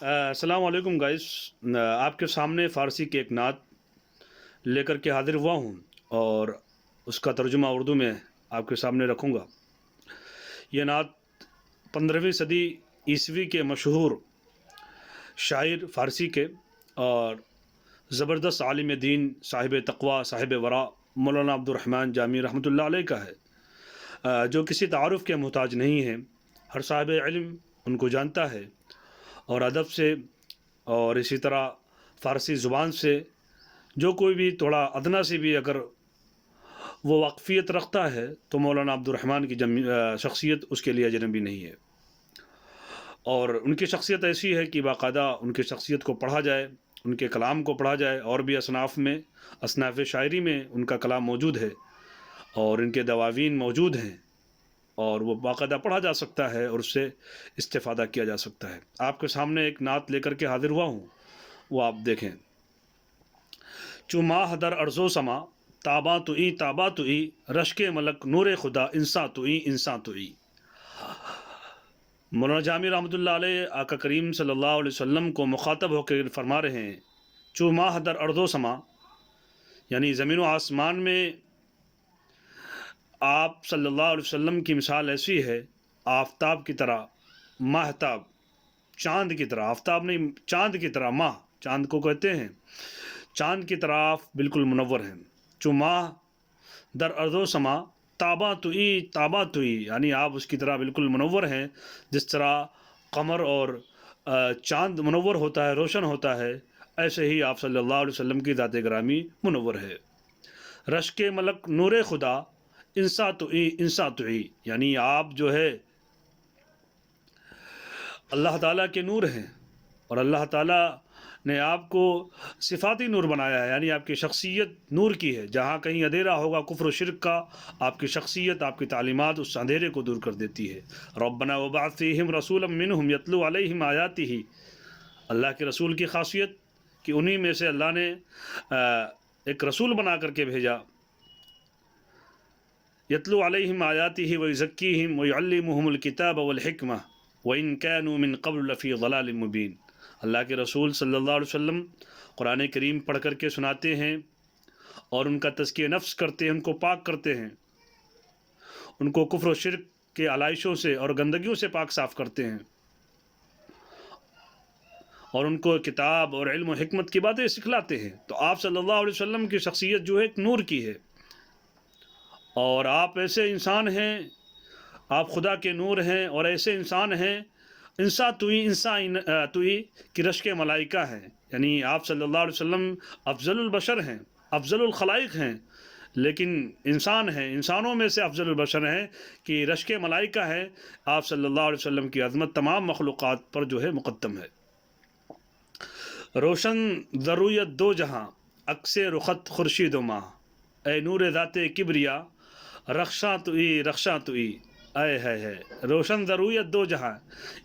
السلام علیکم گائز، آپ کے سامنے فارسی کی ایک نعت لے کر کے حاضر ہوا ہوں اور اس کا ترجمہ اردو میں آپ کے سامنے رکھوں گا۔ یہ نعت 15ویں صدی عیسوی کے مشہور شاعر فارسی کے اور زبردست عالم دین، صاحب تقوی، صاحب ورع، مولانا عبد الرحمن جامی رحمۃ اللہ علیہ کا ہے، جو کسی تعارف کے محتاج نہیں ہے۔ ہر صاحب علم ان کو جانتا ہے، اور ادب سے اور اسی طرح فارسی زبان سے جو کوئی بھی تھوڑا ادنا سے بھی اگر وہ واقفیت رکھتا ہے تو مولانا عبد الرحمن کی شخصیت اس کے لیے اجنبی نہیں ہے۔ اور ان کی شخصیت ایسی ہے کہ باقاعدہ ان کی شخصیت کو پڑھا جائے، ان کے کلام کو پڑھا جائے، اور بھی اصناف شاعری میں ان کا کلام موجود ہے اور ان کے دواوین موجود ہیں، اور وہ باقاعدہ پڑھا جا سکتا ہے اور اس سے استفادہ کیا جا سکتا ہے۔ آپ کے سامنے ایک نعت لے کر کے حاضر ہوا ہوں، وہ آپ دیکھیں۔ چو ماہ در ارض و سما، تاباں تو ای، رشک ملک نور خدا، انساں تو ای، انساں تو ای۔ مولانا جامی رحمۃ اللہ علیہ آقا کریم صلی اللہ علیہ وسلم کو مخاطب ہو کے فرما رہے ہیں، چو ماہ در ارض و سما، یعنی زمین و آسمان میں آپ صلی اللہ علیہ وسلم کی مثال ایسی ہے، آفتاب کی طرح، ماہتاب، چاند کی طرح، آفتاب نہیں، چاند کی طرح، ماہ چاند کو کہتے ہیں، چاند کی طرح آپ بالکل منور ہیں۔ چو ماہ در ارض و سما، تاباں تو ای، یعنی آپ اس کی طرح بالکل منور ہیں، جس طرح قمر اور چاند منور ہوتا ہے، روشن ہوتا ہے، ایسے ہی آپ صلی اللہ علیہ وسلم کی ذات گرامی منور ہے۔ رشک ملک نور خدا، انساں تو ای، انساں تو ای، یعنی آپ جو ہے اللہ تعالیٰ کے نور ہیں، اور اللہ تعالیٰ نے آپ کو صفاتی نور بنایا ہے، یعنی آپ کی شخصیت نور کی ہے۔ جہاں کہیں اندھیرا ہوگا کفر و شرک کا، آپ کی شخصیت، آپ کی تعلیمات اس اندھیرے کو دور کر دیتی ہے۔ ربنا وبعث فیہم رسولا منہم یتلو علیہم آیاتہ، اللہ کے رسول کی خاصیت کہ انہی میں سے اللہ نے ایک رسول بنا کر کے بھیجا، یتلو علیہم آیاتہ ویزکیہم ویعلمہم الکتاب والحکمہ وَإِن كَانُوا مِن قَبْلُ لَفِي ضَلَالٍ مُبِينٍ۔ اللہ کے رسول صلی اللہ علیہ وسلم قرآن کریم پڑھ کر کے سناتے ہیں اور ان کا تزکیہ نفس کرتے ہیں، ان کو پاک کرتے ہیں، ان کو کفر و شرک کے علائشوں سے اور گندگیوں سے پاک صاف کرتے ہیں، اور ان کو کتاب اور علم و حکمت کی باتیں سکھلاتے ہیں۔ تو آپ صلی اللہ علیہ وسلم کی شخصیت جو ہے ایک نور کی ہے، اور آپ ایسے انسان ہیں، آپ خدا کے نور ہیں اور ایسے انسان ہیں، انساں تو ای، انساں تو ای کی رشک ملائکہ ہیں، یعنی آپ صلی اللہ علیہ وسلم افضل البشر ہیں، افضل الخلائق ہیں، لیکن انسان ہیں، انسانوں میں سے افضل البشر ہیں کہ رشک ملائکہ ہیں۔ آپ صلی اللہ علیہ وسلم کی عظمت تمام مخلوقات پر جو ہے مقدم ہے۔ روشن ضروریت دو جہاں، عکس رخت خورشید و ماہ، اے نور ذات کبریا، رخشاں تو ای، رخشاں تو ای، اے ہے روشن ضروریت دو جہاں،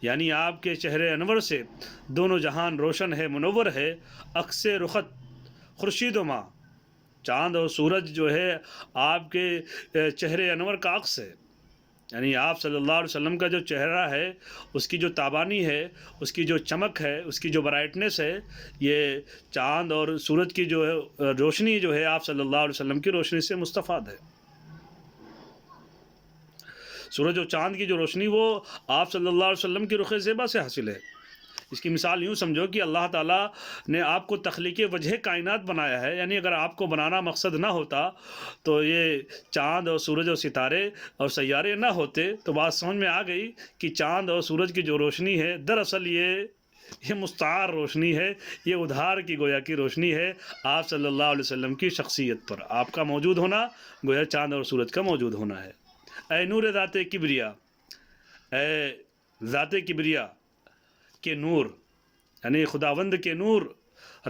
یعنی آپ کے چہرے انور سے دونوں جہان روشن ہے، منور ہے۔ عکس رخت خورشید و ماہ، چاند اور سورج جو ہے آپ کے چہرے انور کا عکس ہے، یعنی آپ صلی اللہ علیہ وسلم کا جو چہرہ ہے، اس کی جو تابانی ہے، اس کی جو چمک ہے، اس کی جو برائٹنس ہے، یہ چاند اور سورج کی جو ہے روشنی جو ہے آپ صلی اللہ علیہ وسلم کی روشنی سے مستفاد ہے۔ سورج اور چاند کی جو روشنی وہ آپ صلی اللہ علیہ وسلم کی رخ زیبا سے حاصل ہے۔ اس کی مثال یوں سمجھو کہ اللہ تعالیٰ نے آپ کو تخلیق وجہ کائنات بنایا ہے، یعنی اگر آپ کو بنانا مقصد نہ ہوتا تو یہ چاند اور سورج اور ستارے اور سیارے نہ ہوتے، تو بات سمجھ میں آ گئی کہ چاند اور سورج کی جو روشنی ہے، دراصل یہ مستعار روشنی ہے، یہ ادھار کی گویا کی روشنی ہے آپ صلی اللہ علیہ وسلم کی شخصیت پر۔ آپ کا موجود ہونا گویا چاند اور سورج کا موجود ہونا ہے۔ اے نور ذات کبریا، اے ذات کبریا کے نور، یعنی خداوند کے نور،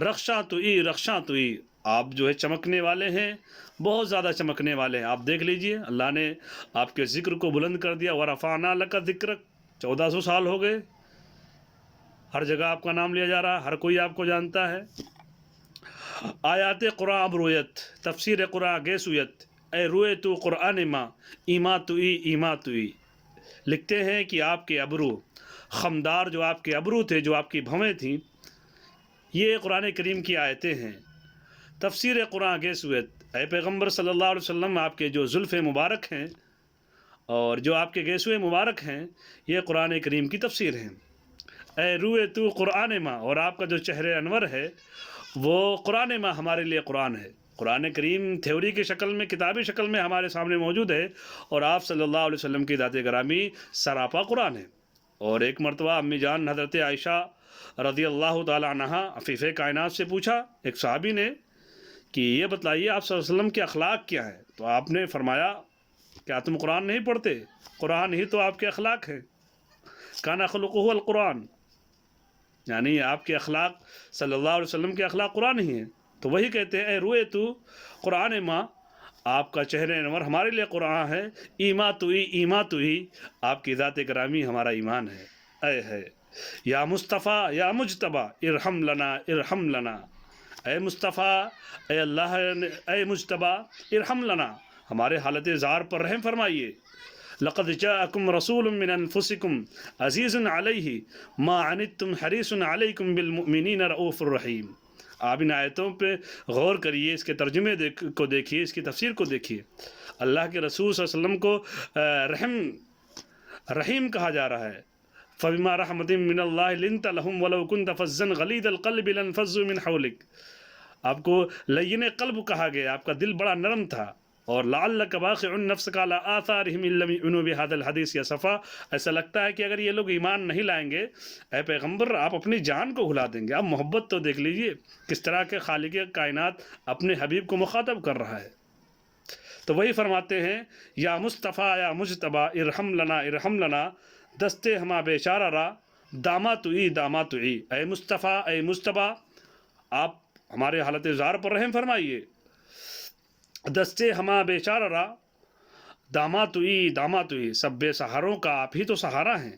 رخشاں تو ای، رخشاں تو ای، آپ جو ہے چمکنے والے ہیں، بہت زیادہ چمکنے والے ہیں۔ آپ دیکھ لیجئے اللہ نے آپ کے ذکر کو بلند کر دیا، وَرَفَعْنَا لَكَ ذِكْرَكَ، 1400 سال ہو گئے، ہر جگہ آپ کا نام لیا جا رہا، ہر کوئی آپ کو جانتا ہے۔ آیات قرآن ابرویت، تفسیر قرآن گیسویت، اے روئے تو قرآن ماں، ایما تو ای، ایما تو ای، لکھتے ہیں کہ آپ کے ابرو خمدار جو آپ کے ابرو تھے، جو آپ کی بھویں تھیں، یہ قرآن کریم کی آیتیں ہیں۔ تفسیر قرآن کے سویت، اے پیغمبر صلی اللہ علیہ وسلم، آپ کے جو زلف مبارک ہیں اور جو آپ کے گیسوئے مبارک ہیں، یہ قرآن کریم کی تفسیر ہیں۔ اے روئے تو قرآن ماں، اور آپ کا جو چہرے انور ہے وہ قرآن ماں ہمارے لیے قرآن ہے۔ قرآن کریم تھیوری کی شکل میں، کتابی شکل میں ہمارے سامنے موجود ہے، اور آپ صلی اللہ علیہ وسلم کی ذات گرامی سراپا قرآن ہے۔ اور ایک مرتبہ امی جان حضرت عائشہ رضی اللہ تعالی عنہ عفیف کائنات سے پوچھا، ایک صحابی نے، کہ یہ بتلائیے آپ صلی اللہ علیہ وسلم کے اخلاق کیا ہیں؟ تو آپ نے فرمایا، کیا تم قرآن نہیں پڑھتے؟ قرآن ہی تو آپ کے اخلاق ہیں۔ کان خلقہ القرآن، یعنی آپ کے اخلاق صلی اللہ علیہ وسلم کے اخلاق قرآن ہی ہیں۔ تو وہی کہتے ہیں، اے روئے تو قرآن ماں، آپ کا چہرے انور ہمارے لیے قرآن ہے۔ ایما تو ہی آپ کی ذات گرامی ہمارا ایمان ہے۔ اے ہے یا مصطفیٰ یا مجتبہ ارحم لنا ارحم لنا، اے مصطفیٰ، اے اللہ، اے مجتبہ، ارحم لنا، ہمارے حالت زار پر رحم فرمائیے۔ لقد جاءکم رسول من انفسکم عزیز علیہ ما عنتم حریص علیکم بالمؤمنین رؤوف الرحیم۔ آپ ان آیتوں پہ غور کریے، اس کے ترجمے کو دیکھیے، اس کی تفسیر کو دیکھیے۔ اللہ کے رسول صلی اللہ علیہ وسلم کو رحیم کہا جا رہا ہے۔ فبما رحمت من اللہ لنت لہم ولو کنت فظا غلیظ القلب لانفضوا من حولک، آپ کو لین قلب کہا گیا، آپ کا دل بڑا نرم تھا۔ اور لعلک باخع نفسک علی آثارہم ان لم یؤمنوا بہذا الحدیث اسفا، ایسا لگتا ہے کہ اگر یہ لوگ ایمان نہیں لائیں گے، اے پیغمبر آپ اپنی جان کو بھلا دیں گے۔ آپ محبت تو دیکھ لیجئے، کس طرح کے خالق کائنات اپنے حبیب کو مخاطب کر رہا ہے۔ تو وہی فرماتے ہیں، یا مصطفیٰ یا مجتبہ ارحم لنا ارحم لنا، دستے ہما بیچارہ را داما توئی داما توئی، اے مصطفیٰ اے مجتبہ، آپ ہمارے حالت زار پر رحم فرمائیے۔ دستے ہما بیچارہ را داما توئی داما توئی، سب بے سہاروں کا آپ ہی تو سہارا ہیں۔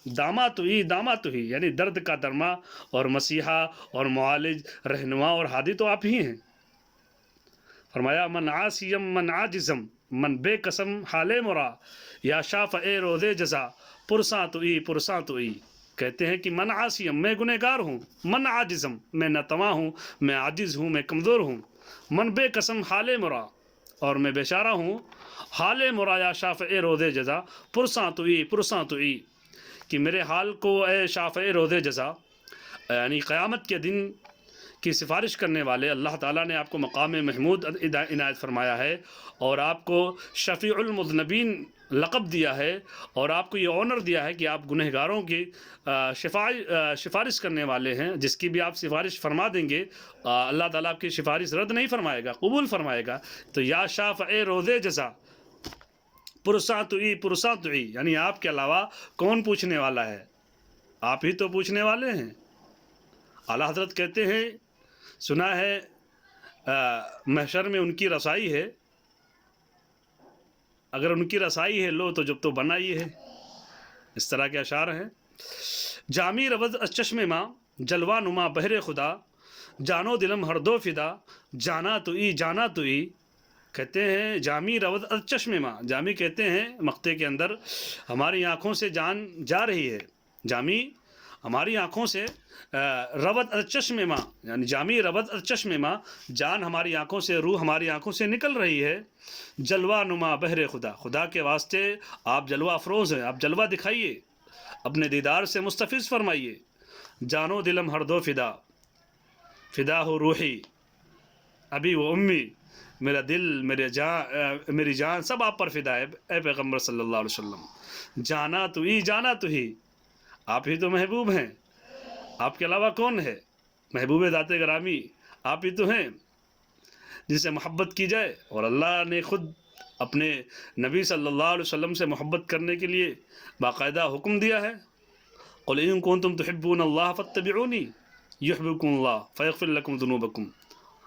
داما توئی داما توئی، یعنی درد کا درما اور مسیحا اور معالج، رہنما اور ہادی تو آپ ہی ہیں۔ فرمایا، من عاصیم من عاجزم من بے قسم حال مرا، یا شاف اے روزے جزا پرساں توئی پرساں توئی۔ کہتے ہیں کہ من عاصیم، میں گنہگار ہوں، من عاجزم، میں ناتواں ہوں، میں عاجز ہوں، میں کمزور ہوں، من بے قسم حال مرا، اور میں بیچارہ ہوں، حال مرا یا شاف اے روزے جزا پرساں توئی، کہ میرے حال کو اے شاف اے روزے جزا، یعنی قیامت کے دن کی سفارش کرنے والے اللہ تعالیٰ نے آپ کو مقام محمود عنایت فرمایا ہے، اور آپ کو شفیع المذنبین لقب دیا ہے، اور آپ کو یہ آنر دیا ہے کہ آپ گنہگاروں کی سفارش کرنے والے ہیں۔ جس کی بھی آپ سفارش فرما دیں گے، اللہ تعالیٰ آپ کی سفارش رد نہیں فرمائے گا، قبول فرمائے گا۔ تو یا شاف اے روزے جزا پرساں توئی، یعنی آپ کے علاوہ کون پوچھنے والا ہے؟ آپ ہی تو پوچھنے والے ہیں۔ اعلیٰ حضرت کہتے ہیں، سنا ہے محشر میں ان کی رسائی ہے، اگر ان کی رسائی ہے لو تو جب تو بنا یہ ہے۔ اس طرح کے اشعار ہیں۔ جامی رود از چشم ماں جلوہ نما بہر خدا، جانو دلم ہر دو فدا، جانا توئی، کہتے ہیں جامی رود از چشم ماں، جامی کہتے ہیں مقطع کے اندر ہماری آنکھوں سے جان جا رہی ہے، جامی ہماری آنکھوں سے، رود از چشم ماں، یعنی جامی رود از چشم ماں، جان ہماری آنکھوں سے، روح ہماری آنکھوں سے نکل رہی ہے۔ جلوہ نما بہر خدا، خدا کے واسطے آپ جلوہ افروز ہیں، آپ جلوہ دکھائیے، اپنے دیدار سے مستفیض فرمائیے۔ جانو دلم ہر دو فدا ہو روحی ابی و امی، میرا دل، میری جان سب آپ پر فدا ہے اے پیغمبر صلی اللہ علیہ وسلم۔ جانا توئی، آپ ہی تو محبوب ہیں، آپ کے علاوہ کون ہے؟ محبوب ذات گرامی آپ ہی تو ہیں جن سے محبت کی جائے، اور اللہ نے خود اپنے نبی صلی اللہ علیہ وسلم سے محبت کرنے کے لیے باقاعدہ حکم دیا ہے۔ قل ان کنتم تحبون اللہ فاتبعونی یحببکم اللہ فیغفر لکم ذنوبکم،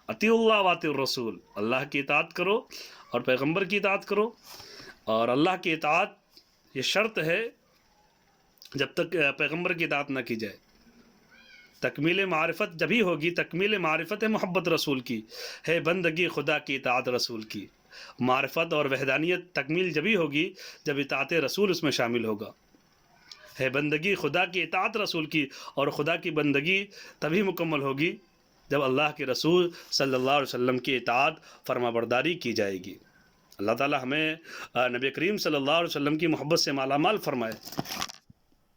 اطیعوا اللہ واطیعوا الرسول، اللہ کی اطاعت کرو اور پیغمبر کی اطاعت کرو۔ اور اللہ کی اطاعت یہ شرط ہے جب تک پیغمبر کی اطاعت نہ کی جائے۔ تکمیل معرفت جبھی ہوگی، تکمیل معرفت ہے محبت رسول کی، ہے بندگی خدا کی اطاعت رسول کی۔ معرفت اور وحدانیت تکمیل جبھی ہوگی جب اطاعت رسول اس میں شامل ہوگا۔ ہے بندگی خدا کی اطاعت رسول کی، اور خدا کی بندگی تبھی مکمل ہوگی جب اللہ کے رسول صلی اللہ علیہ وسلم کی اطاعت فرما برداری کی جائے گی۔ اللہ تعالی ہمیں نبی کریم صلی اللہ علیہ وسلم کی محبت سے مالا مال فرمائے۔